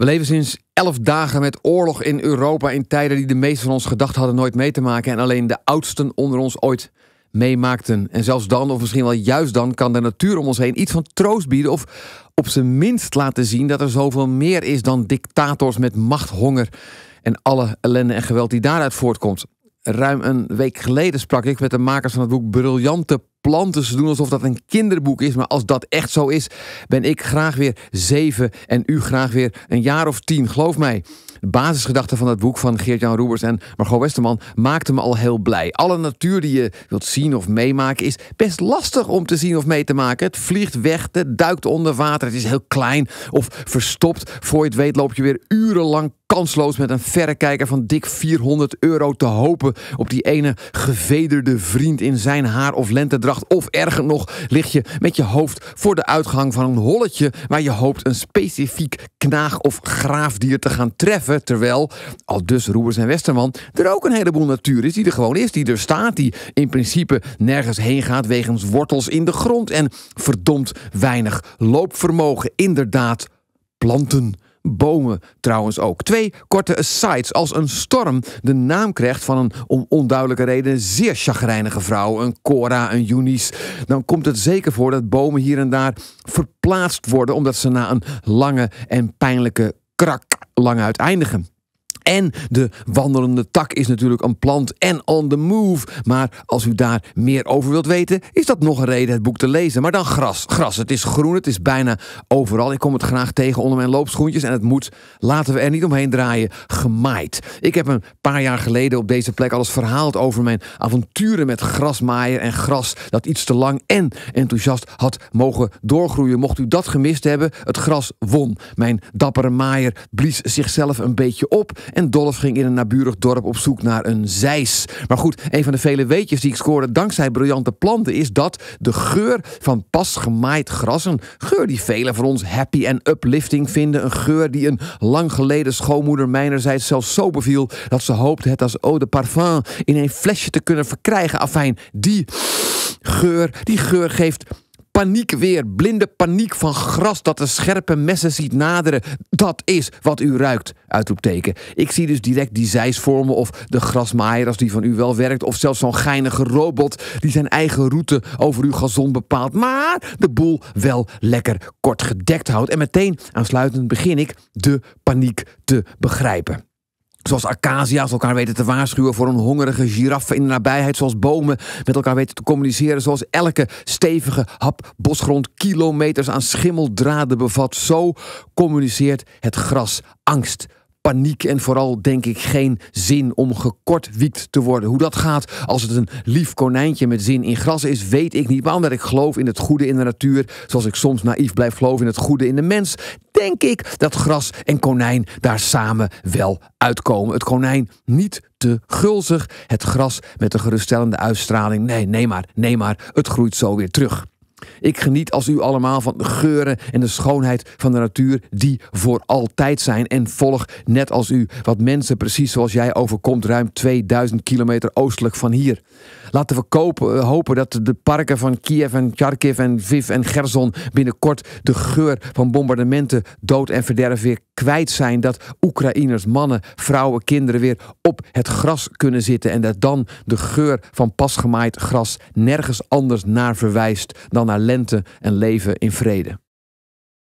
We leven sinds 11 dagen met oorlog in Europa in tijden die de meesten van ons gedacht hadden nooit mee te maken en alleen de oudsten onder ons ooit meemaakten. En zelfs dan, of misschien wel juist dan, kan de natuur om ons heen iets van troost bieden of op zijn minst laten zien dat er zoveel meer is dan dictators met macht, honger en alle ellende en geweld die daaruit voortkomt. Ruim een week geleden sprak ik met de makers van het boek Briljante Planten. Ze doen alsof dat een kinderboek is, maar als dat echt zo is, ben ik graag weer 7 en u graag weer een jaar of 10. Geloof mij, de basisgedachte van het boek van Geert-Jan Roebers en Margot Westerman maakte me al heel blij. Alle natuur die je wilt zien of meemaken is best lastig om te zien of mee te maken. Het vliegt weg, het duikt onder water, het is heel klein of verstopt. Voor je het weet loop je weer urenlang kansloos met een verrekijker van dik €400 te hopen op die ene gevederde vriend in zijn haar- of lentedracht. Of erger nog, lig je met je hoofd voor de uitgang van een holletje waar je hoopt een specifiek knaag- of graafdier te gaan treffen. Terwijl, al dus Roebers en Westerman, er ook een heleboel natuur is die er gewoon is, die er staat, die in principe nergens heen gaat wegens wortels in de grond en verdomd weinig loopvermogen. Inderdaad, planten. Bomen trouwens ook. 2 korte asides. Als een storm de naam krijgt van een om onduidelijke reden zeer chagrijnige vrouw, een Cora, een Eunice, dan komt het zeker voor dat bomen hier en daar verplaatst worden omdat ze na een lange en pijnlijke krak lang uiteindigen. En de wandelende tak is natuurlijk een plant en on the move. Maar als u daar meer over wilt weten, is dat nog een reden het boek te lezen. Maar dan gras. Gras, het is groen, het is bijna overal. Ik kom het graag tegen onder mijn loopschoentjes. En het moet, laten we er niet omheen draaien, gemaaid. Ik heb een paar jaar geleden op deze plek al eens verhaald over mijn avonturen met grasmaaier en gras dat iets te lang en enthousiast had mogen doorgroeien. Mocht u dat gemist hebben, het gras won. Mijn dappere maaier blies zichzelf een beetje op en Dolf ging in een naburig dorp op zoek naar een zeis. Maar goed, een van de vele weetjes die ik scoorde dankzij Briljante Planten is dat de geur van pas gemaaid gras, een geur die velen van ons happy en uplifting vinden, een geur die een lang geleden schoonmoeder mijnerzijds zelfs zo beviel dat ze hoopte het als eau de parfum in een flesje te kunnen verkrijgen. Afijn, die geur geeft paniek weer, blinde paniek van gras dat de scherpe messen ziet naderen. Dat is wat u ruikt, uitroepteken. Ik zie dus direct die zeis vormen of de grasmaaier als die van u wel werkt, of zelfs zo'n geinige robot die zijn eigen route over uw gazon bepaalt, maar de boel wel lekker kort gedekt houdt. En meteen aansluitend begin ik de paniek te begrijpen. Zoals acacia's elkaar weten te waarschuwen voor een hongerige giraffe in de nabijheid. Zoals bomen met elkaar weten te communiceren. Zoals elke stevige hap bosgrond kilometers aan schimmeldraden bevat. Zo communiceert het gras angst, paniek en vooral, denk ik, geen zin om gekortwiekt te worden. Hoe dat gaat als het een lief konijntje met zin in gras is, weet ik niet. Maar omdat ik geloof in het goede in de natuur, zoals ik soms naïef blijf geloven in het goede in de mens, denk ik dat gras en konijn daar samen wel uitkomen. Het konijn niet te gulzig, het gras met een geruststellende uitstraling. Nee maar, het groeit zo weer terug. Ik geniet als u allemaal van de geuren en de schoonheid van de natuur die voor altijd zijn en volg net als u wat mensen precies zoals jij overkomt ruim 2000 kilometer oostelijk van hier. Laten we hopen dat de parken van Kiev en Kharkiv en Lviv en Gerson binnenkort de geur van bombardementen, dood en verderf weer kwijt zijn. Dat Oekraïners, mannen, vrouwen, kinderen weer op het gras kunnen zitten en dat dan de geur van pas gemaaid gras nergens anders naar verwijst dan naar lente en leven in vrede.